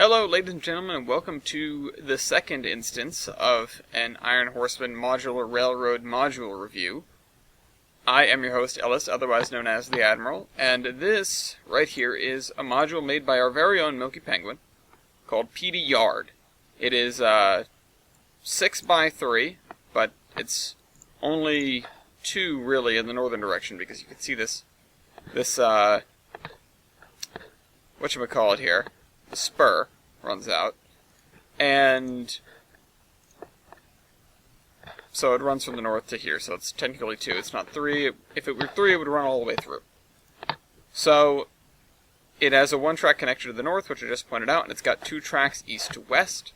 Hello, ladies and gentlemen, and welcome to the second instance of an Iron Horseman Modular Railroad module review. I am your host, Ellis, otherwise known as the Admiral, and this right here is a module made by our very own Milky Penguin called Pedee Yard. It is 6x3, but it's only 2 really in the northern direction because you can see this whatchamacallit here. The spur runs out, and so it runs from the north to here, so it's technically 2. It's not 3. If it were 3, it would run all the way through. So it has a 1-track connector to the north, which I just pointed out, and it's got 2 tracks east to west.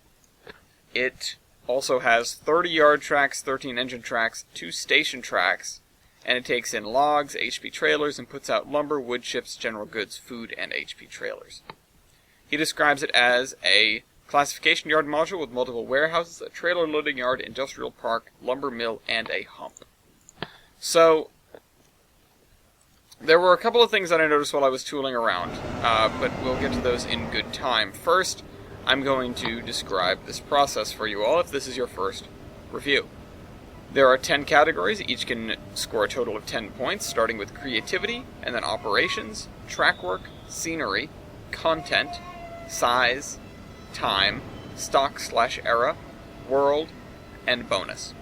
It also has 30 yard tracks, 13 engine tracks, 2 station tracks, and it takes in logs, HP trailers, and puts out lumber, wood chips, general goods, food, and HP trailers. He describes it as a classification yard module with multiple warehouses, a trailer loading yard, industrial park, lumber mill, and a hump. So, there were a couple of things that I noticed while I was tooling around, but we'll get to those in good time. First, I'm going to describe this process for you all if this is your first review. There are 10 categories, each can score a total of 10 points, starting with creativity, and then operations, track work, scenery, content, size, time, stock/era, world, and bonus.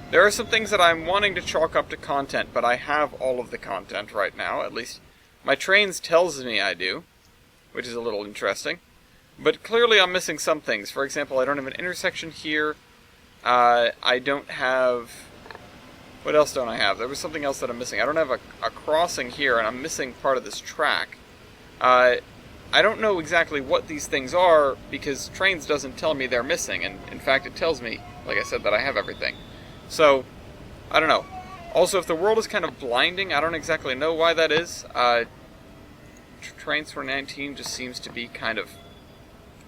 There are some things that I'm wanting to chalk up to content, but I have all of the content right now, at least my trains tells me I do, which is a little interesting. But clearly I'm missing some things. For example, I don't have an intersection here. I don't have... What else don't I have? There was something else that I'm missing. I don't have a crossing here, and I'm missing part of this track. I don't know exactly what these things are, because Trains doesn't tell me they're missing, and in fact it tells me, like I said, that I have everything. So, I don't know. Also, if the world is kind of blinding, I don't exactly know why that is. Trains 2019 just seems to be kind of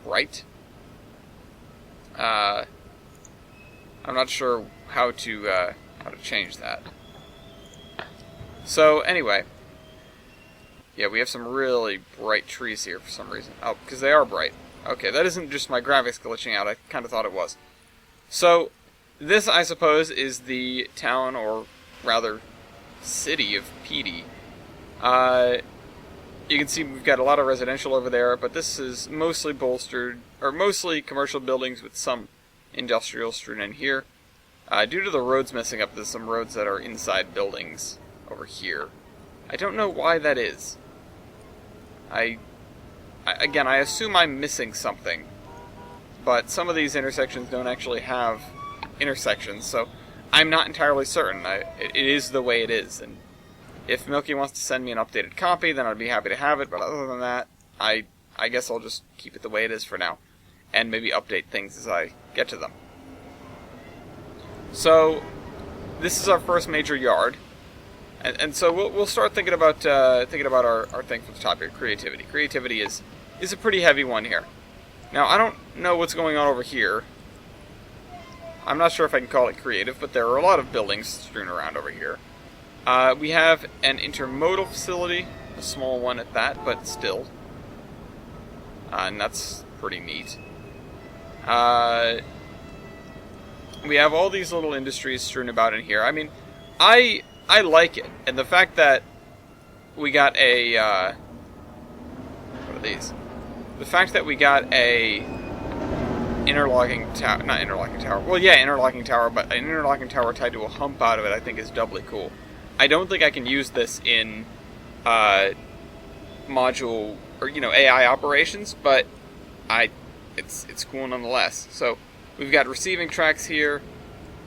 bright. I'm not sure how to change that. So, anyway. Yeah, we have some really bright trees here for some reason. Oh, because they are bright. Okay, that isn't just my graphics glitching out. I kind of thought it was. So, this, I suppose, is the town, or rather, city of Pedee. You can see we've got a lot of residential over there, but this is mostly mostly commercial buildings with some industrial strewn in here. Due to the roads messing up, there's some roads that are inside buildings over here. I don't know why that is. Again, I assume I'm missing something, but some of these intersections don't actually have intersections, so I'm not entirely certain. It is the way it is, and if Milky wants to send me an updated copy, then I'd be happy to have it, but other than that, I guess I'll just keep it the way it is for now, and maybe update things as I get to them. So, this is our first major yard. And so we'll start thinking about our thing from the top here, creativity. Creativity is a pretty heavy one here. Now, I don't know what's going on over here. I'm not sure if I can call it creative, but there are a lot of buildings strewn around over here. We have an intermodal facility, a small one at that, but still. And that's pretty neat. We have all these little industries strewn about in here. I mean, I like it, and the fact that we got a, what are these? The fact that we got a interlocking tower, not interlocking tower, well yeah, interlocking tower, but an interlocking tower tied to a hump out of it I think is doubly cool. I don't think I can use this in, module, or, AI operations, but it's cool nonetheless. So, we've got receiving tracks here,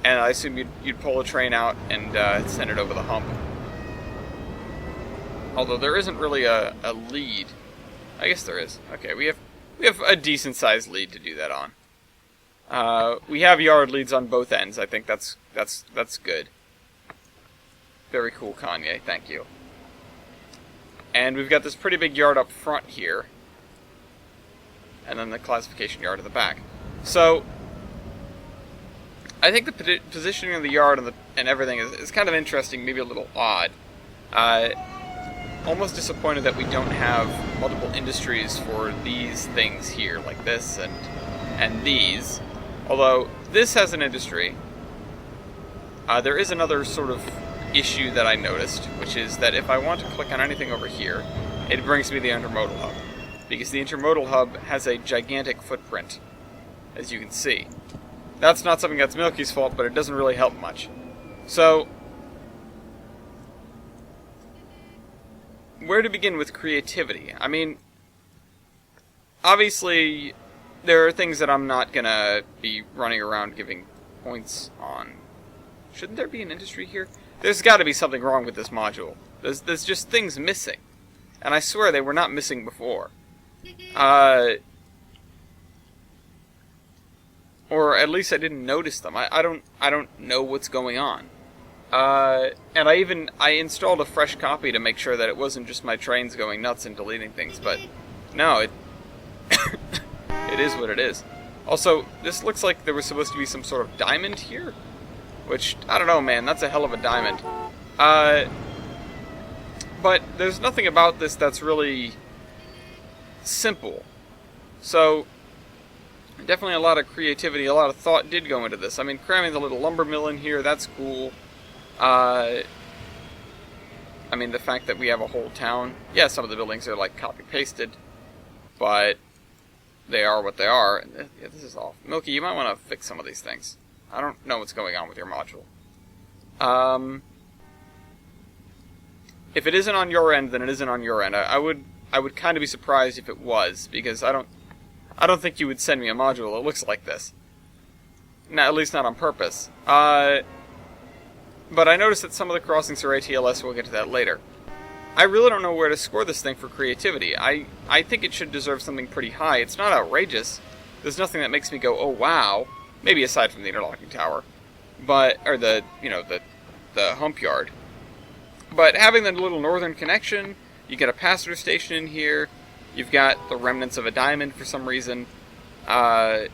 and I assume you'd pull a train out and send it over the hump. Although there isn't really a lead. I guess there is. Okay, we have a decent sized lead to do that on. We have yard leads on both ends. I think that's good. Very cool, Kanye. Thank you. And we've got this pretty big yard up front here, and then the classification yard at the back. So, I think the positioning of the yard and everything is kind of interesting, maybe a little odd. almost disappointed that we don't have multiple industries for these things here, like this and these. Although, this has an industry. There is another sort of issue that I noticed, which is that if I want to click on anything over here, it brings me the intermodal hub. Because the intermodal hub has a gigantic footprint, as you can see. That's not something that's Milky's fault, but it doesn't really help much. So, where to begin with creativity? I mean, obviously, there are things that I'm not gonna be running around giving points on. Shouldn't there be an industry here? There's gotta be something wrong with this module. There's just things missing. And I swear they were not missing before. Or at least I didn't notice them. I don't know what's going on. And I installed a fresh copy to make sure that it wasn't just my trains going nuts and deleting things, but no, it it is what it is. Also, this looks like there was supposed to be some sort of diamond here, which, I don't know, man, that's a hell of a diamond. But there's nothing about this that's really simple. So, definitely a lot of creativity, a lot of thought did go into this. I mean, cramming the little lumber mill in here, that's cool. I mean, the fact that we have a whole town. Yeah, some of the buildings are, like, copy-pasted, but they are what they are. Yeah, this is off. Milky, you might want to fix some of these things. I don't know what's going on with your module. If it isn't on your end, then it isn't on your end. I would kind of be surprised if it was, because I don't think you would send me a module that looks like this. No, at least not on purpose. But I noticed that some of the crossings are ATLS, we'll get to that later. I really don't know where to score this thing for creativity. I think it should deserve something pretty high. It's not outrageous. There's nothing that makes me go, oh wow. Maybe aside from the interlocking tower. But, or the hump yard. But having the little northern connection, you get a passenger station in here, you've got the remnants of a diamond for some reason. Yeah,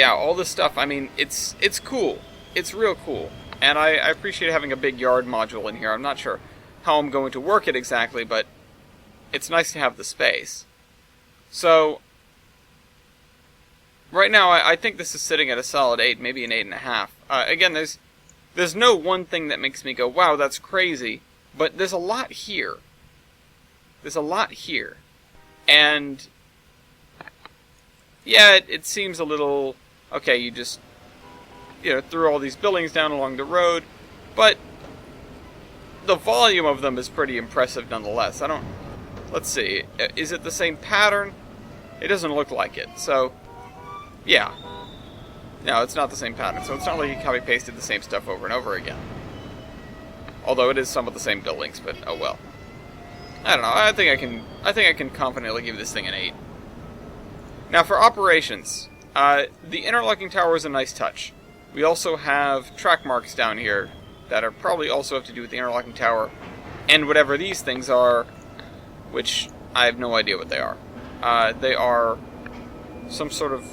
all this stuff, I mean, it's cool. It's real cool. And I appreciate having a big yard module in here. I'm not sure how I'm going to work it exactly, but it's nice to have the space. So, right now, I think this is sitting at a solid 8, maybe an 8.5. Again, there's no one thing that makes me go, wow, that's crazy. But there's a lot here. There's a lot here. And, yeah, it seems a little, okay, you just, threw all these buildings down along the road. But the volume of them is pretty impressive nonetheless. Let's see, is it the same pattern? It doesn't look like it, so, yeah. No, it's not the same pattern, so it's not like you copy-pasted the same stuff over and over again. Although it is some of the same buildings, but oh well. I don't know, I think I can confidently give this thing an 8. Now for operations, the interlocking tower is a nice touch. We also have track marks down here that are probably also have to do with the interlocking tower, and whatever these things are, which I have no idea what they are. They are some sort of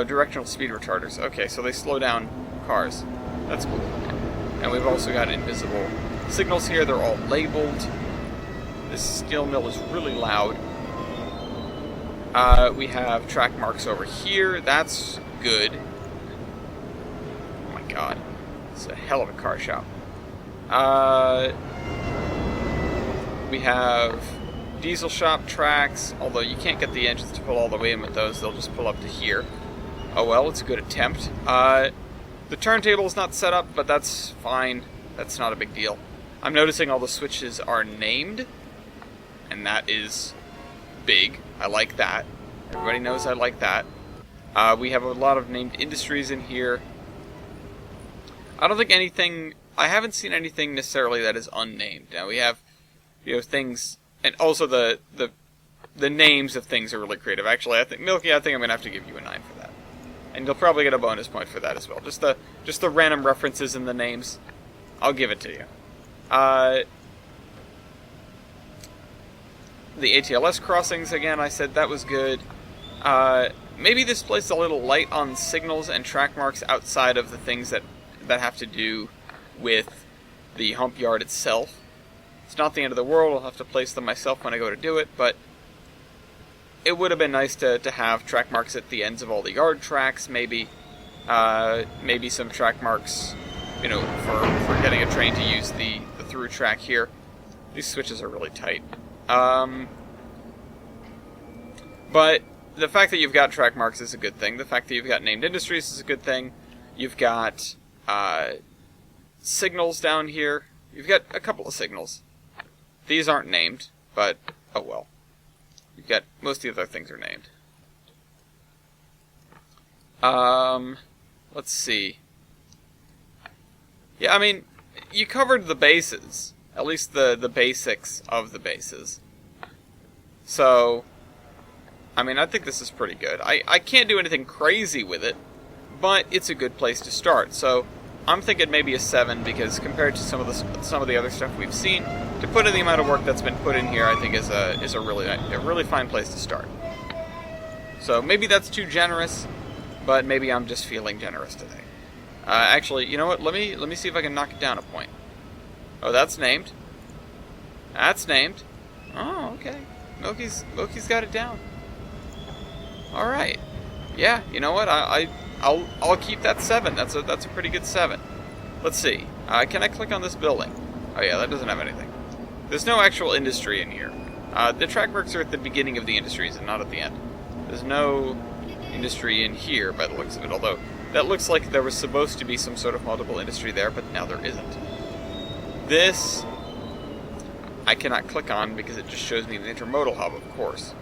directional speed retarders. Okay, so they slow down cars. That's cool. And we've also got invisible signals here. They're all labeled. This steel mill is really loud. We have track marks over here. That's good. Oh my god. It's a hell of a car shop. We have diesel shop tracks, although you can't get the engines to pull all the way in with those. They'll just pull up to here. Oh well, it's a good attempt. The turntable is not set up, but that's fine. That's not a big deal. I'm noticing all the switches are named, and that is big. I like that. Everybody knows I like that. We have a lot of named industries in here. I don't think anything... I haven't seen anything necessarily that is unnamed. Now we have, things... And also the names of things are really creative. Actually, Milky, I think I'm going to have to give you a 9 for that. And you'll probably get a bonus point for that as well. Just the random references in the names. I'll give it to you. The ATLS crossings, again, I said that was good. Maybe this place is a little light on signals and track marks outside of the things that have to do with the hump yard itself. It's not the end of the world. I'll have to place them myself when I go to do it, but it would have been nice to have track marks at the ends of all the yard tracks, maybe some track marks, you know, for getting a train to use the through track here. These switches are really tight. But the fact that you've got track marks is a good thing. The fact that you've got named industries is a good thing. You've got signals down here. You've got a couple of signals. These aren't named, but oh well. You've got most of the other things are named. Let's see. Yeah, I mean, you covered the bases. At least the basics of the bases. So, I mean, I think this is pretty good. I can't do anything crazy with it, but it's a good place to start. So, I'm thinking maybe a 7, because compared to some of the other stuff we've seen, to put in the amount of work that's been put in here, I think is a really fine place to start. So maybe that's too generous, but maybe I'm just feeling generous today. Actually, you know what? Let me see if I can knock it down a point. Oh, that's named. That's named. Oh, okay. Milky's got it down. All right. Yeah. You know what? I'll keep that 7. That's a pretty good 7. Let's see. Can I click on this building? Oh yeah, that doesn't have anything. There's no actual industry in here. The Trackworks are at the beginning of the industries and not at the end. There's no industry in here by the looks of it, although that looks like there was supposed to be some sort of multiple industry there, but now there isn't. This I cannot click on because it just shows me the intermodal hub, of course.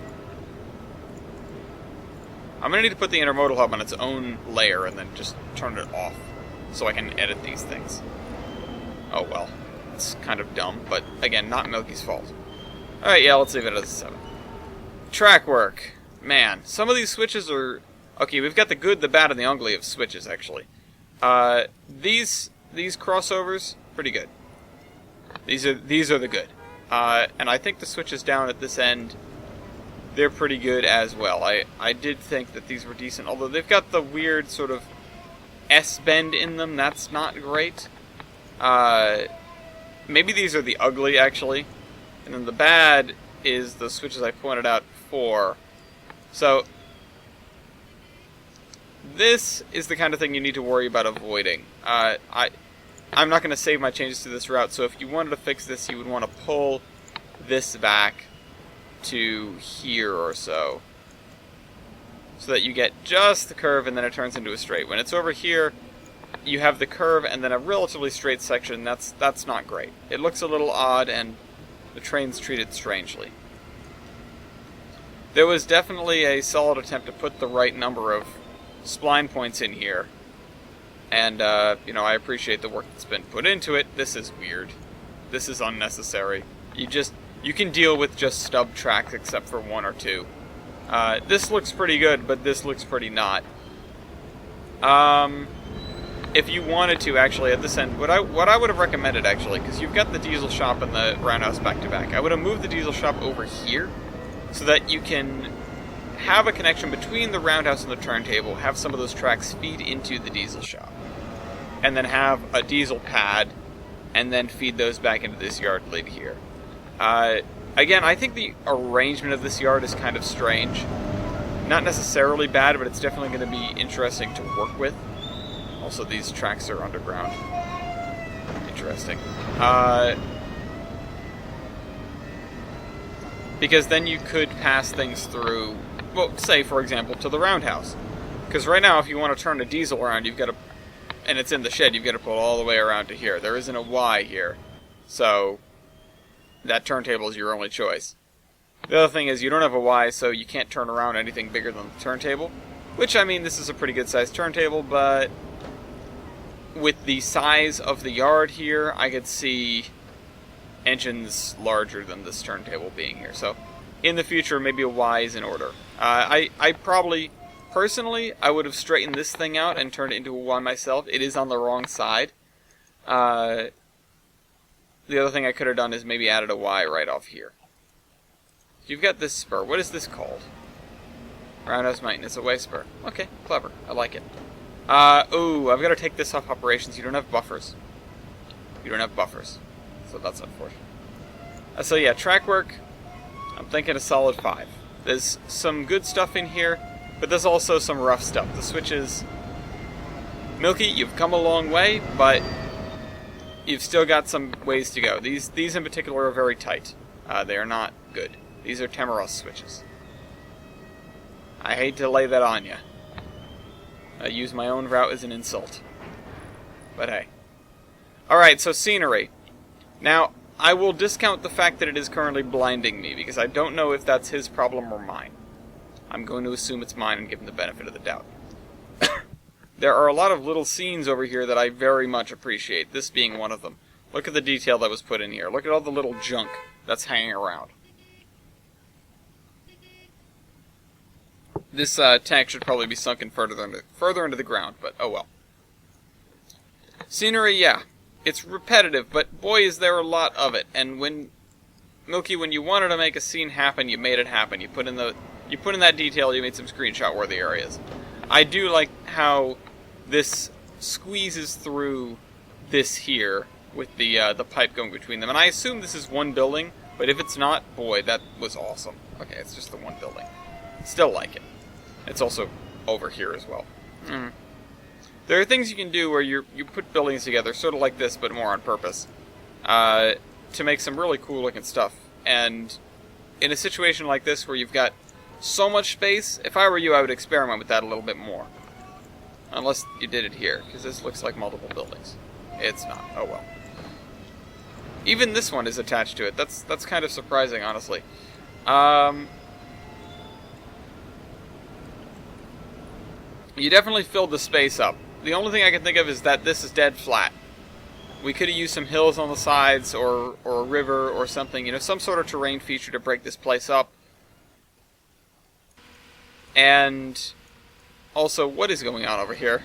I'm going to need to put the intermodal hub on its own layer and then just turn it off so I can edit these things. Oh well, it's kind of dumb, but again, not Milky's fault. Alright, yeah, let's leave it as a 7. Trackwork. Man, some of these switches are... Okay, we've got the good, the bad, and the ugly of switches, actually. These crossovers, pretty good. These are the good. And I think the switches down at this end, they're pretty good as well. I did think that these were decent, although they've got the weird sort of S-bend in them. That's not great. Maybe these are the ugly, actually. And then the bad is the switches I pointed out before. So, this is the kind of thing you need to worry about avoiding. I'm not going to save my changes to this route, so if you wanted to fix this, you would want to pull this back to here or so. So that you get just the curve and then it turns into a straight. When it's over here, you have the curve and then a relatively straight section. That's not great. It looks a little odd and the train's treated strangely. There was definitely a solid attempt to put the right number of spline points in here. And, you know, I appreciate the work that's been put into it. This is weird. This is unnecessary. You can deal with just stub tracks except for 1 or 2. This looks pretty good, but this looks pretty not. If you wanted to, actually, at this end, what I would have recommended, actually, because you've got the diesel shop and the roundhouse back-to-back, I would have moved the diesel shop over here so that you can have a connection between the roundhouse and the turntable, have some of those tracks feed into the diesel shop, and then have a diesel pad, and then feed those back into this yard lid here. Again, I think the arrangement of this yard is kind of strange. Not necessarily bad, but it's definitely going to be interesting to work with. Also, these tracks are underground. Interesting. Because then you could pass things through, well, say, for example, to the roundhouse. Because right now, if you want to turn a diesel around, you've got to, and it's in the shed, you've got to pull all the way around to here. There isn't a Y here. So, that turntable is your only choice. The other thing is, you don't have a Y, so you can't turn around anything bigger than the turntable. Which, I mean, this is a pretty good sized turntable, but with the size of the yard here, I could see engines larger than this turntable being here. So, in the future, maybe a Y is in order. I probably, personally, I would have straightened this thing out and turned it into a Y myself. It is on the wrong side. The other thing I could have done is maybe added a Y right off here. You've got this spur. What is this called? Roundhouse Maintenance Away Spur. Okay, clever. I like it. Ooh, I've got to take this off operations. You don't have buffers. You don't have buffers. So that's unfortunate. So yeah, Trackwork, I'm thinking a solid 5. There's some good stuff in here, but there's also some rough stuff. The switches... Milky, you've come a long way, but you've still got some ways to go. These in particular are very tight. They are not good. These are Temeros switches. I hate to lay that on you. I use my own route as an insult. But hey. Alright, so scenery. Now, I will discount the fact that it is currently blinding me, because I don't know if that's his problem or mine. I'm going to assume it's mine and give him the benefit of the doubt. There are a lot of little scenes over here that I very much appreciate, this being one of them. Look at the detail that was put in here. Look at all the little junk that's hanging around. This tank should probably be sunken further into the ground, but oh well. Scenery, yeah. It's repetitive, but boy is there a lot of it. And when Milky, when you wanted to make a scene happen, you made it happen. You put in that detail, you made some screenshot-worthy areas. I do like how this squeezes through this here with the pipe going between them. And I assume this is one building, but if it's not, boy, that was awesome. Okay, it's just the one building. Still like it. It's also over here as well. There are things you can do where you put buildings together, sort of like this, but more on purpose, to make some really cool looking stuff. And in a situation like this where you've got so much space, if I were you, I would experiment with that a little bit more. Unless you did it here, because this looks like multiple buildings. It's not. Oh well. Even this one is attached to it. That's kind of surprising, honestly. You definitely filled the space up. The only thing I can think of is that this is dead flat. We could have used some hills on the sides, or a river, or something. You know, some sort of terrain feature to break this place up. And also, what is going on over here?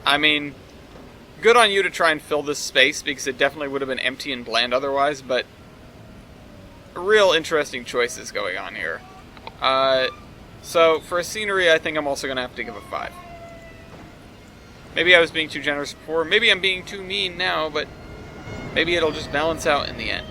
I mean, good on you to try and fill this space, because it definitely would have been empty and bland otherwise, but real interesting choices going on here. So, for a scenery, I think I'm also going to have to give a 5. Maybe I was being too generous before, maybe I'm being too mean now, but maybe it'll just balance out in the end.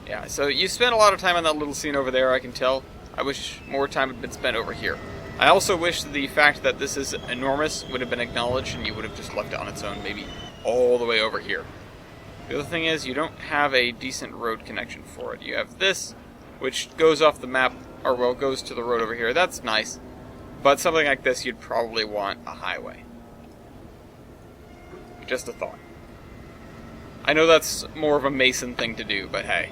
Yeah, so you spent a lot of time on that little scene over there, I can tell. I wish more time had been spent over here. I also wish the fact that this is enormous would have been acknowledged, and you would have just left it on its own, maybe all the way over here. The other thing is, you don't have a decent road connection for it. You have this, which goes off the map, or well, goes to the road over here. That's nice. But something like this, you'd probably want a highway. Just a thought. I know that's more of a Mason thing to do, but hey.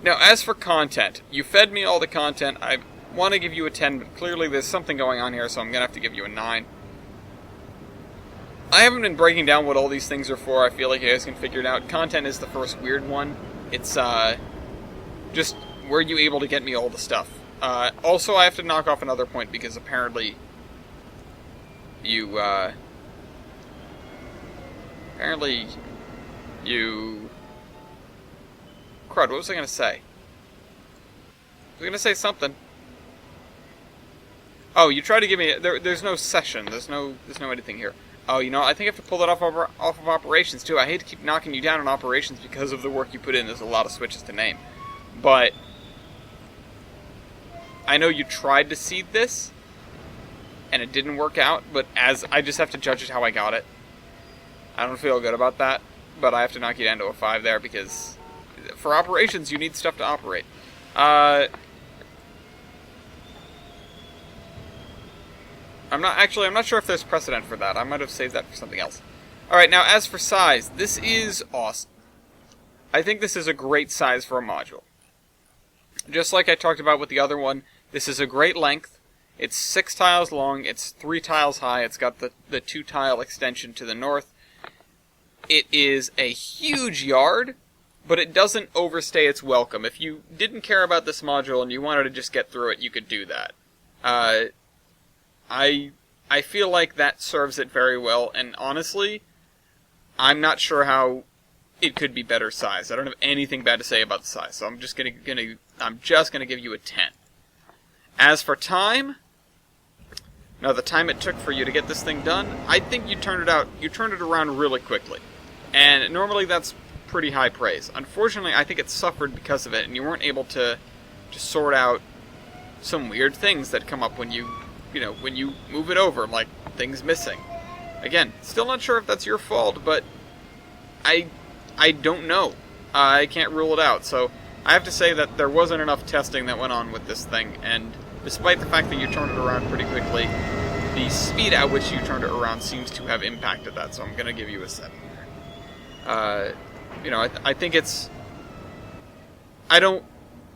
Now, as for content, you fed me all the content. I want to give you a 10, but clearly there's something going on here, so I'm going to have to give you a 9. I haven't been breaking down what all these things are for. I feel like you guys can figure it out. Content is the first weird one. It's, just, were you able to get me all the stuff? Also, I have to knock off another point, because apparently you, crud, what was I going to say? I was going to say something. Oh, you tried to give me, there's no session, there's no anything here. Oh, you know, I think I have to pull that off of operations, too. I hate to keep knocking you down on operations because of the work you put in. There's a lot of switches to name. But I know you tried to seed this, and it didn't work out, but I just have to judge it how I got it. I don't feel good about that, but I have to knock you down to a 5 there, because for operations, you need stuff to operate. I'm not sure if there's precedent for that. I might have saved that for something else. Alright, now as for size, this is awesome. I think this is a great size for a module. Just like I talked about with the other one, this is a great length. It's 6 tiles long, it's 3 tiles high, it's got the 2-tile extension to the north. It is a huge yard, but it doesn't overstay its welcome. If you didn't care about this module and you wanted to just get through it, you could do that. I feel like that serves it very well, and honestly, I'm not sure how it could be better sized. I don't have anything bad to say about the size, so I'm just gonna give you a 10. As for time, now the time it took for you to get this thing done, I think you turned it around really quickly. And normally that's pretty high praise. Unfortunately, I think it suffered because of it, and you weren't able to sort out some weird things that come up when you move it over, like things missing. Again, still not sure if that's your fault, but I don't know. I can't rule it out, so I have to say that there wasn't enough testing that went on with this thing, and despite the fact that you turned it around pretty quickly, the speed at which you turned it around seems to have impacted that, so I'm going to give you a 7 there. I think it's... I don't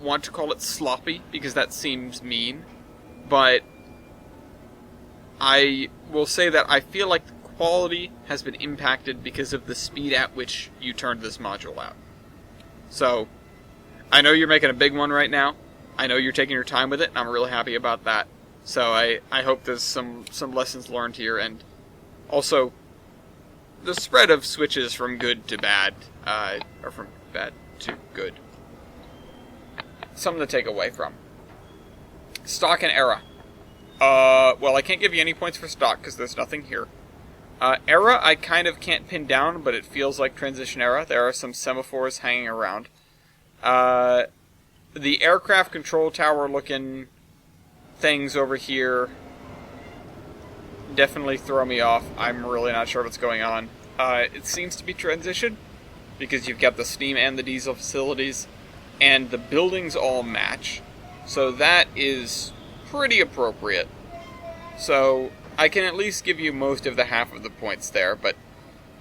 want to call it sloppy, because that seems mean, but I will say that I feel like the quality has been impacted because of the speed at which you turned this module out. So, I know you're making a big one right now. I know you're taking your time with it, and I'm really happy about that. So I hope there's some lessons learned here, and also the spread of switches from good to bad, or from bad to good. Something to take away from. Stock and era. Well, I can't give you any points for stock because there's nothing here. Era, I kind of can't pin down, but it feels like transition era. There are some semaphores hanging around. The aircraft control tower looking things over here definitely throw me off. I'm really not sure what's going on. It seems to be transition because you've got the steam and the diesel facilities, and the buildings all match. So that is pretty appropriate. So I can at least give you most of the half of the points there, but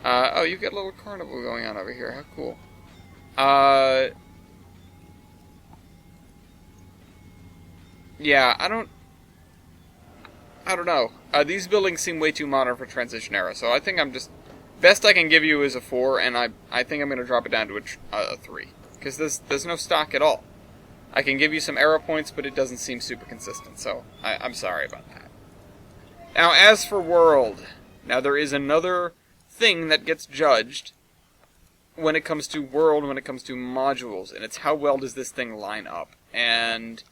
oh, you've got a little carnival going on over here. How cool. Yeah, I don't know. These buildings seem way too modern for transition era, so I think I'm just... Best I can give you is a 4, and I think I'm going to drop it down to a 3. Because there's no stock at all. I can give you some era points, but it doesn't seem super consistent, so I'm sorry about that. Now, as for world, now there is another thing that gets judged when it comes to world, when it comes to modules, and it's how well does this thing line up. And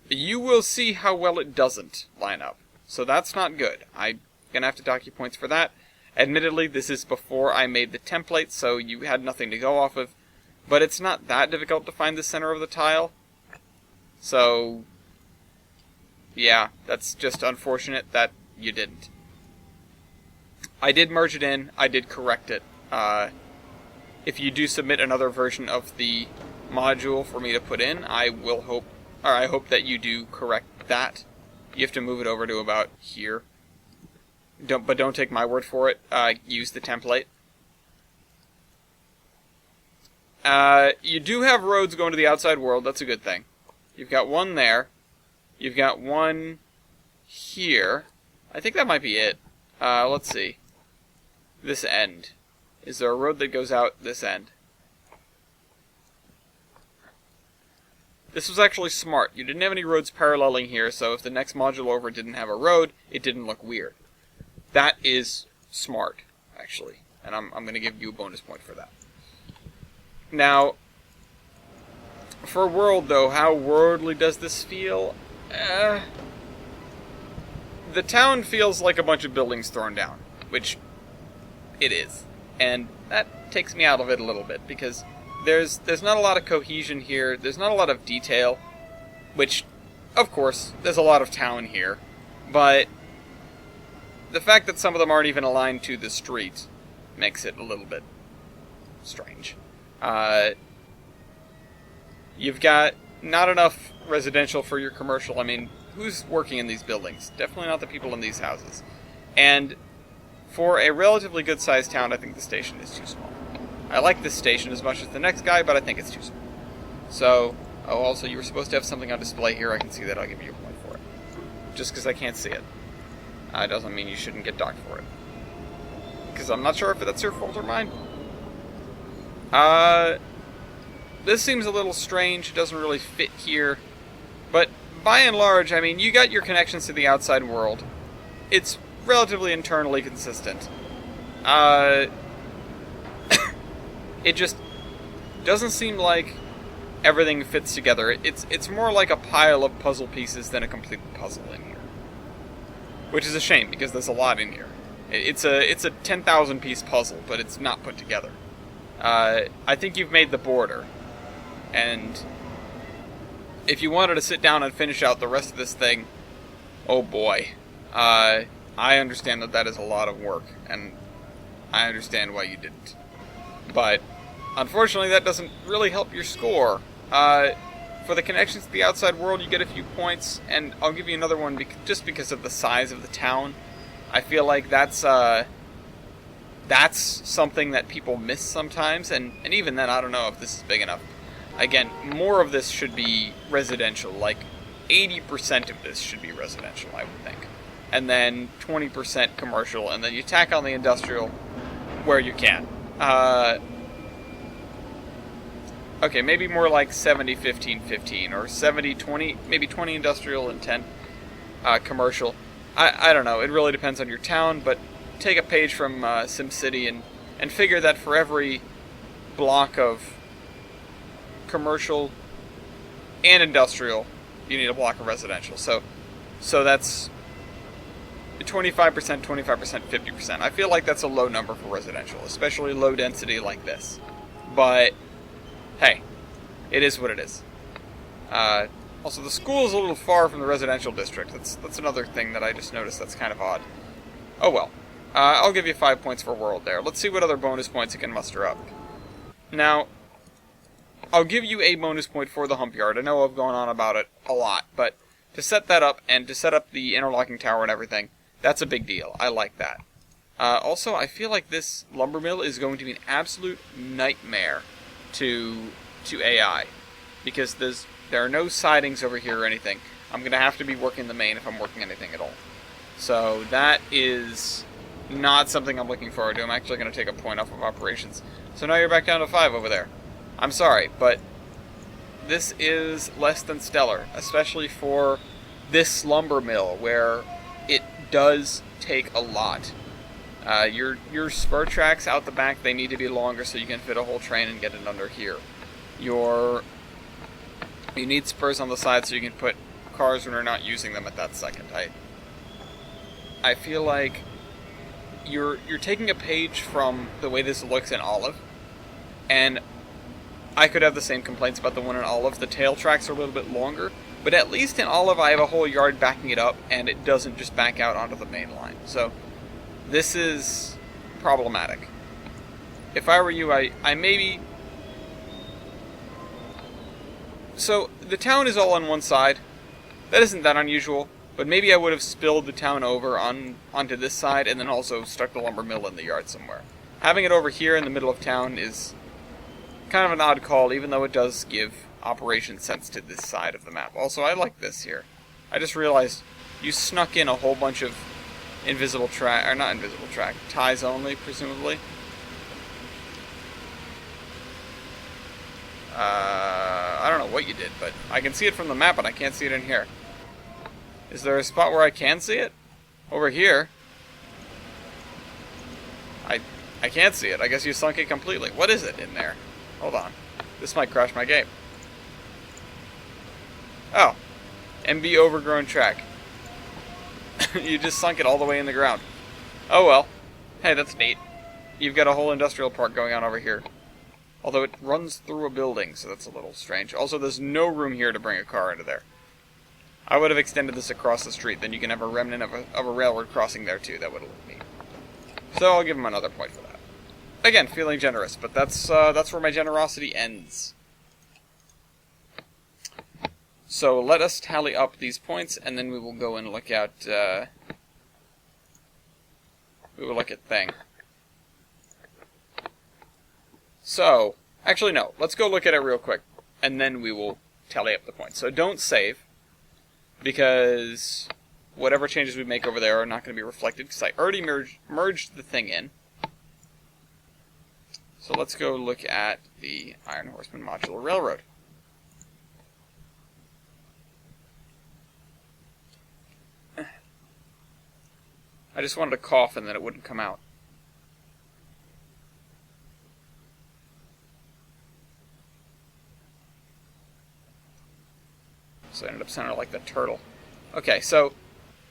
you will see how well it doesn't line up. So that's not good. I'm going to have to dock you points for that. Admittedly, this is before I made the template, so you had nothing to go off of. But it's not that difficult to find the center of the tile. So, yeah, that's just unfortunate that you didn't. I did merge it in. I did correct it. If you do submit another version of the module for me to put in, I hope that you do correct that. You have to move it over to about here. But don't take my word for it. Use the template. You do have roads going to the outside world. That's a good thing. You've got one there. You've got one here. I think that might be it. Let's see. This end. Is there a road that goes out this end? This was actually smart. You didn't have any roads paralleling here, so if the next module over didn't have a road, it didn't look weird. That is smart, actually. And I'm going to give you a bonus point for that. Now, for world, though, how worldly does this feel? The town feels like a bunch of buildings thrown down, which it is. And that takes me out of it a little bit, because there's not a lot of cohesion here, there's not a lot of detail, which, of course, there's a lot of town here, but the fact that some of them aren't even aligned to the street makes it a little bit strange. You've got not enough residential for your commercial. I mean, who's working in these buildings? Definitely not the people in these houses. And for a relatively good-sized town, I think the station is too small. I like this station as much as the next guy, but I think it's too small. So, oh, also, you were supposed to have something on display here. I can see that. I'll give you a point for it. Just because I can't see it. Doesn't mean you shouldn't get docked for it. Because I'm not sure if that's your fault or mine. This seems a little strange. It doesn't really fit here. But by and large, I mean, you got your connections to the outside world. It's relatively internally consistent. It just doesn't seem like everything fits together. It's more like a pile of puzzle pieces than a complete puzzle in here. Which is a shame, because there's a lot in here. It's a 10,000 piece puzzle, but it's not put together. I think you've made the border, and if you wanted to sit down and finish out the rest of this thing, oh boy. I understand that is a lot of work, and I understand why you didn't. But unfortunately, that doesn't really help your score. For the connections to the outside world, you get a few points, and I'll give you another one just because of the size of the town. I feel like that's something that people miss sometimes, and even then, I don't know if this is big enough. Again, more of this should be residential, like 80% of this should be residential, I would think. And then 20% commercial, and then you tack on the industrial where you can. Okay, maybe more like 70-15-15, or 70-20, maybe 20 industrial and 10 commercial. I don't know, it really depends on your town, but take a page from SimCity and figure that for every block of commercial and industrial, you need a block of residential. So that's 25%, 25%, 50%. I feel like that's a low number for residential, especially low density like this. But hey, it is what it is. Also, the school is a little far from the residential district. That's another thing that I just noticed that's kind of odd. Oh well. I'll give you 5 points for world there. Let's see what other bonus points it can muster up. Now, I'll give you a bonus point for the hump yard. I know I've gone on about it a lot, but to set that up and to set up the interlocking tower and everything, that's a big deal. I like that. Also, I feel like this lumber mill is going to be an absolute nightmare to AI, because there are no sidings over here or anything. I'm going to have to be working the main if I'm working anything at all. So that is not something I'm looking forward to. I'm actually going to take a point off of operations. So now you're back down to 5 over there. I'm sorry, but this is less than stellar, especially for this lumber mill, where it does take a lot. Your spur tracks out the back, they need to be longer so you can fit a whole train and get it under here. You need spurs on the side so you can put cars when you're not using them at that second. I feel like you're taking a page from the way this looks in Olive, and I could have the same complaints about the one in Olive. The tail tracks are a little bit longer, but at least in Olive I have a whole yard backing it up, and it doesn't just back out onto the main line. So this is problematic. If I were you, I maybe... So the town is all on one side. That isn't that unusual, but maybe I would have spilled the town over onto this side and then also stuck the lumber mill in the yard somewhere. Having it over here in the middle of town is kind of an odd call, even though it does give operation sense to this side of the map. Also, I like this here. I just realized you snuck in a whole bunch of invisible track, or not invisible track, ties only, presumably. I don't know what you did, but I can see it from the map, but I can't see it in here. Is there a spot where I can see it? Over here. I can't see it. I guess you sunk it completely. What is it in there? Hold on. This might crash my game. Oh. MB overgrown track. You just sunk it all the way in the ground. Oh well. Hey, that's neat. You've got a whole industrial park going on over here. Although it runs through a building, so that's a little strange. Also, there's no room here to bring a car into there. I would have extended this across the street, then you can have a remnant of a railroad crossing there too. That would have looked neat. So I'll give him another point for that. Again, feeling generous, but that's where my generosity ends. So let us tally up these points, and then we will go and look at thing. So, actually no, let's go look at it real quick, and then we will tally up the points. So don't save, because whatever changes we make over there are not going to be reflected, because I already merged the thing in. So let's go look at the Iron Horseman Modular Railroad. I just wanted to cough and then it wouldn't come out. So I ended up sounding like the turtle. Okay, so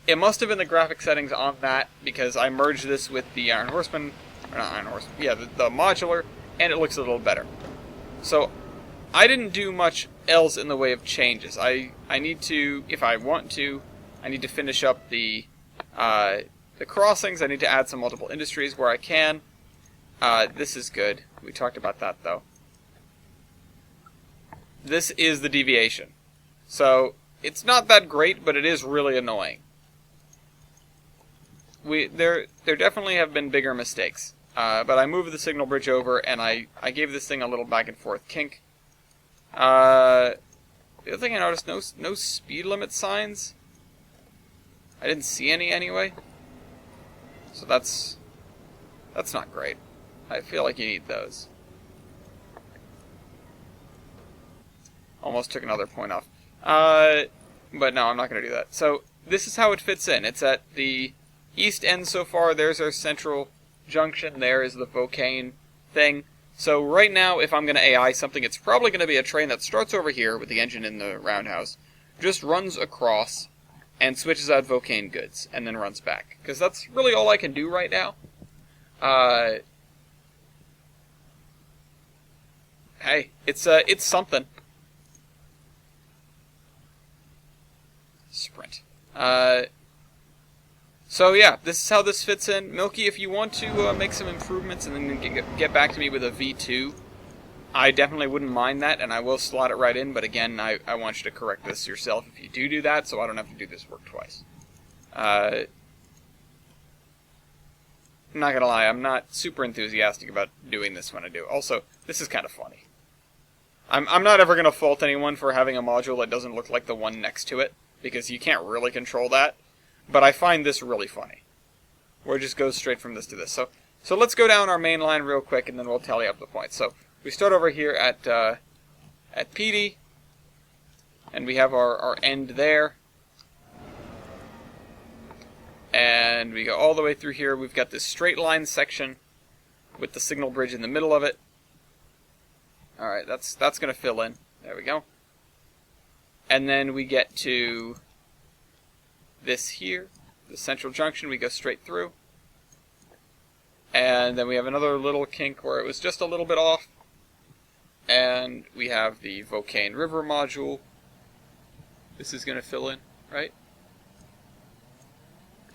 It must have been the graphic settings on that, because I merged this with the Iron Horseman, or not Iron Horseman, yeah, the Modular, and it looks a little better. So, I didn't do much else in the way of changes. I need to, if I want to, I need to finish up the crossings. I need to add some multiple industries where I can. This is good. We talked about that, though. This is the deviation. So, it's not that great, but it is really annoying. There definitely have been bigger mistakes. But I moved the signal bridge over, and I gave this thing a little back and forth kink. The other thing I noticed, no speed limit signs. I didn't see any anyway. So that's not great. I feel like you need those. Almost took another point off. But no, I'm not going to do that. So, this is how it fits in. It's at the east end so far. There's our central junction. There is the Vocane thing. So, right now, if I'm going to AI something, it's probably going to be a train that starts over here with the engine in the roundhouse, just runs across, and switches out Vocane goods, and then runs back. Because that's really all I can do right now. Hey, it's something. Sprint. So yeah, this is how this fits in. Milky, if you want to make some improvements and then get back to me with a V2, I definitely wouldn't mind that, and I will slot it right in, but again, I want you to correct this yourself if you do that, so I don't have to do this work twice. I'm not gonna lie, I'm not super enthusiastic about doing this when I do. Also, this is kind of funny. I'm not ever gonna fault anyone for having a module that doesn't look like the one next to it, because you can't really control that. But I find this really funny, where it just goes straight from this to this. So let's go down our main line real quick, and then we'll tally up the points. So we start over here at Pedee, and we have our end there. And we go all the way through here. We've got this straight line section with the signal bridge in the middle of it. Alright, that's going to fill in. There we go. And then we get to this here, the central junction. We go straight through. And then we have another little kink where it was just a little bit off. And we have the Vocane River module. This is going to fill in, right?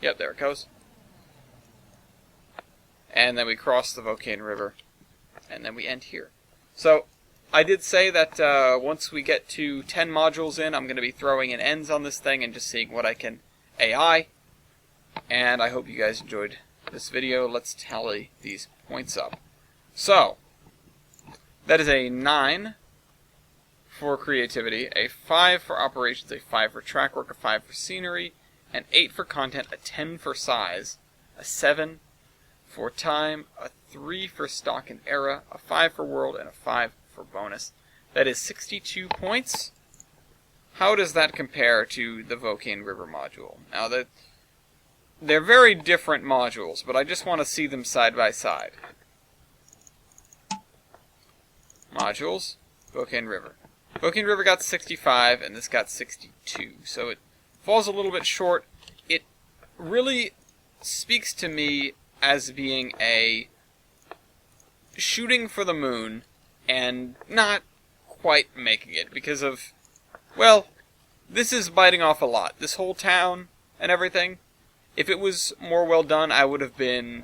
Yep, there it goes. And then we cross the Vocane River. And then we end here. So, I did say that once we get to 10 modules in, I'm going to be throwing in ends on this thing and just seeing what I can AI. And I hope you guys enjoyed this video. Let's tally these points up. So, that is a 9 for creativity, a 5 for operations, a 5 for trackwork, a 5 for scenery, an 8 for content, a 10 for size, a 7 for time, a 3 for stock and era, a 5 for world, and a 5 for bonus. That is 62 points. How does that compare to the Vocane River module? Now, they're very different modules, but I just want to see them side by side. Modules, Vocane River. Vocane River got 65, and this got 62, so it falls a little bit short. It really speaks to me as being a shooting for the moon and not quite making it because of, well, this is biting off a lot. This whole town and everything, if it was more well done, I would have been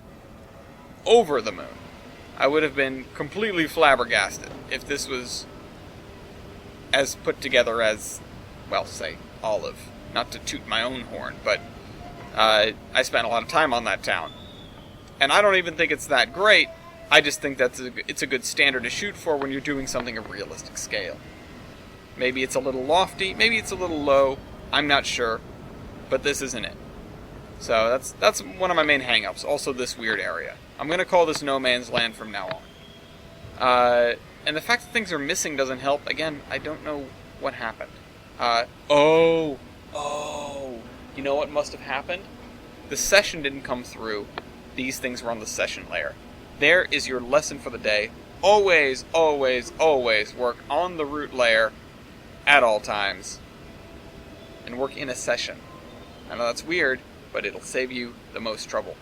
over the moon. I would have been completely flabbergasted if this was as put together as, well, say, Olive. Not to toot my own horn, but I spent a lot of time on that town. And I don't even think it's that great. I just think it's a good standard to shoot for when you're doing something of realistic scale. Maybe it's a little lofty, maybe it's a little low, I'm not sure, but this isn't it. So that's one of my main hang-ups, also this weird area. I'm going to call this No Man's Land from now on. And the fact that things are missing doesn't help. Again, I don't know what happened. Oh, you know what must have happened? The session didn't come through. These things were on the session layer. There is your lesson for the day. Always, always, always work on the root layer at all times. And work in a session. I know that's weird, but it'll save you the most trouble.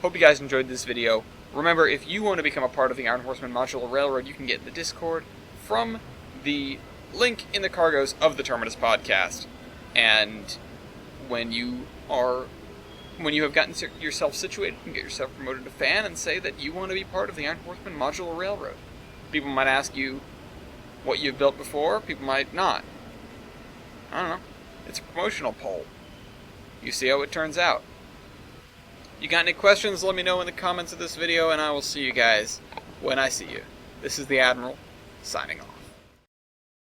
Hope you guys enjoyed this video. Remember, if you want to become a part of the Iron Horsemen Modular Railroad, you can get in the Discord from the link in the cargoes of the Terminus podcast. And when you have gotten yourself situated, you can get yourself promoted to fan and say that you want to be part of the Iron Horsemen Modular Railroad. People might ask you what you've built before, people might not. I don't know. It's a promotional poll. You see how it turns out. You got any questions, let me know in the comments of this video, and I will see you guys when I see you. This is the Admiral, signing off.